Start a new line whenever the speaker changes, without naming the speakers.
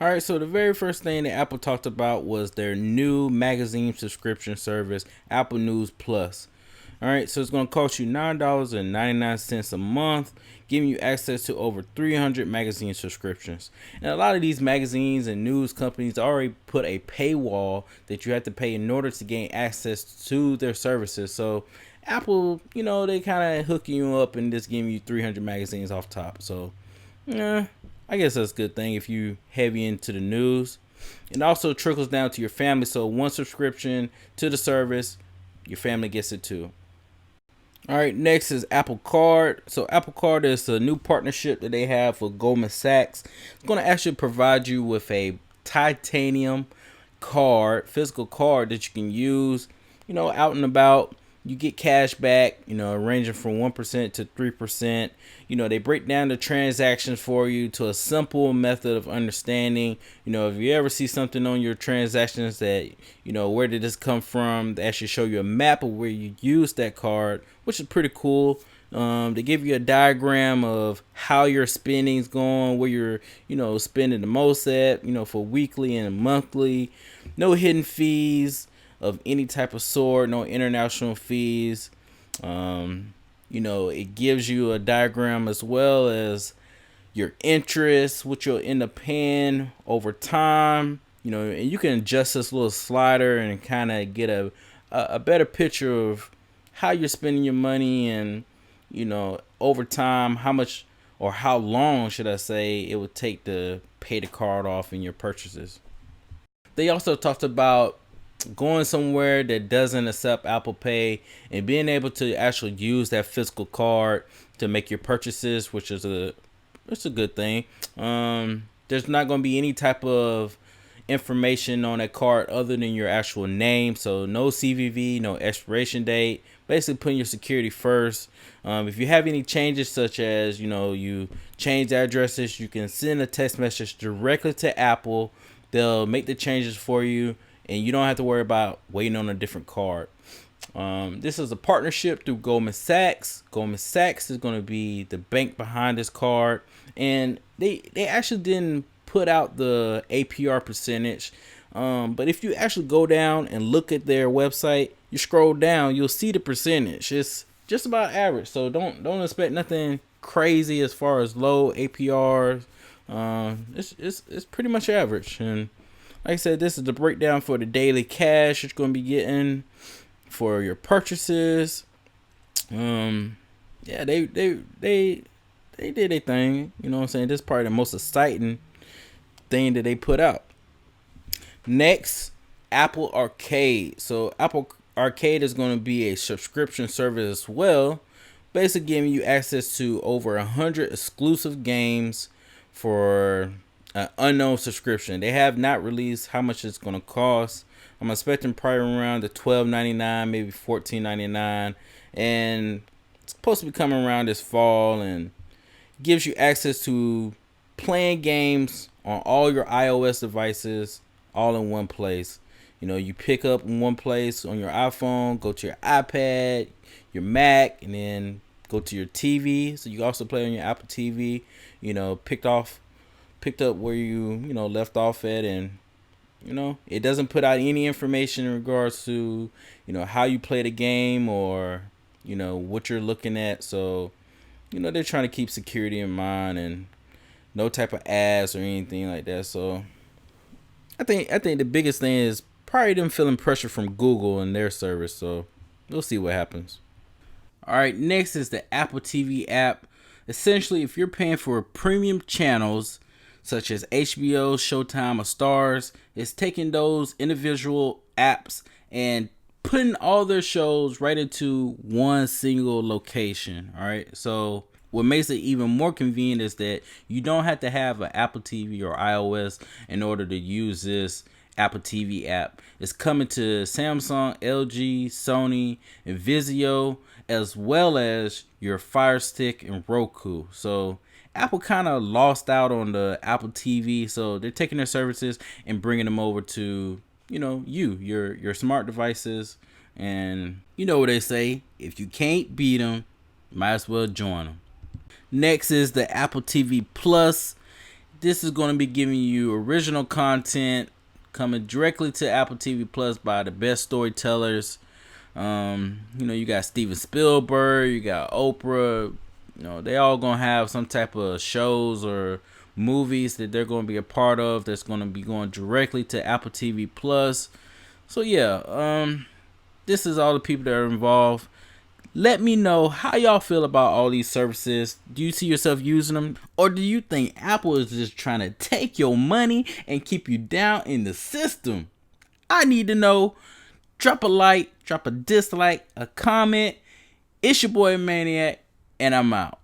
All right, so the very first thing that Apple talked about was their new magazine subscription service, Apple News Plus. All right, so it's going to cost you $9.99 a month, giving you access to over 300 magazine subscriptions. And a lot of these magazines and news companies already put a paywall that you have to pay in order to gain access to their services. So Apple, they kind of hooking you up and just giving you 300 magazines off top. So, yeah, I guess that's a good thing if you heavy into the news. It also trickles down to your family. So one subscription to the service, your family gets it too. All right, next is Apple Card. So Apple Card is a new partnership that they have with Goldman Sachs. It's going to actually provide you with a titanium card, physical card that you can use, out and about. You get cash back, ranging from 1% to 3%. They break down the transactions for you to a simple method of understanding. If you ever see something on your transactions that, where did this come from, they actually show you a map of where you use that card, which is pretty cool. They give you a diagram of how your spending's going, where you're, spending the most at, for weekly and monthly. No hidden fees of any type of sort, no international fees. It gives you a diagram as well as your interest, which you'll end up paying over time. And you can adjust this little slider and kind of get a better picture of how you're spending your money and, over time, how much or how long, should I say, it would take to pay the card off in your purchases. They also talked about going somewhere that doesn't accept Apple Pay and being able to actually use that physical card to make your purchases, which is it's a good thing. There's not going to be any type of information on that card other than your actual name. So no CVV, no expiration date. Basically putting your security first. If you have any changes, such as you change addresses, you can send a text message directly to Apple. They'll make the changes for you, and you don't have to worry about waiting on a different card. This is a partnership through Goldman Sachs. Goldman Sachs is going to be the bank behind this card, and they actually didn't put out the APR percentage. But if you actually go down and look at their website, you scroll down, you'll see the percentage. It's just about average, so don't expect nothing crazy as far as low APRs. It's pretty much average, and like I said, this is the breakdown for the daily cash you're going to be getting for your purchases. Yeah, they did a thing. You know what I'm saying? This is probably the most exciting thing that they put out. Next, Apple Arcade. So Apple Arcade is going to be a subscription service as well, basically giving you access to over 100 exclusive games for an unknown subscription. They have not released how much it's going to cost. I'm expecting probably around the $12.99, maybe $14.99, and it's supposed to be coming around this fall and gives you access to playing games on all your iOS devices all in one place. You pick up in one place on your iPhone, go to your iPad, your Mac, and then go to your TV. So you also play on your Apple TV. Picked up where you left off at, and it doesn't put out any information in regards to how you play the game or what you're looking at. So they're trying to keep security in mind and no type of ads or anything like that. So I think the biggest thing is probably them feeling pressure from Google and their service. So we'll see what happens. All right, next is the Apple TV app. Essentially, if you're paying for premium channels such as HBO, Showtime, or Stars, it's taking those individual apps and putting all their shows right into one single location. All right, so what makes it even more convenient is that you don't have to have an Apple TV or iOS in order to use this Apple TV app. It's coming to Samsung, LG, Sony, and Vizio, as well as your Fire Stick and Roku. So Apple kind of lost out on the Apple TV, so they're taking their services and bringing them over to your smart devices. And you know what they say: if you can't beat them, might as well join them. Next is the Apple TV Plus. This is going to be giving you original content coming directly to Apple TV Plus by the best storytellers. You got Steven Spielberg, you got Oprah. They all gonna have some type of shows or movies that they're gonna be a part of. That's gonna be going directly to Apple TV Plus. So yeah, this is all the people that are involved. Let me know how y'all feel about all these services. Do you see yourself using them? Or do you think Apple is just trying to take your money and keep you down in the system? I need to know. Drop a like, drop a dislike, a comment. It's your boy Maniac, and I'm out.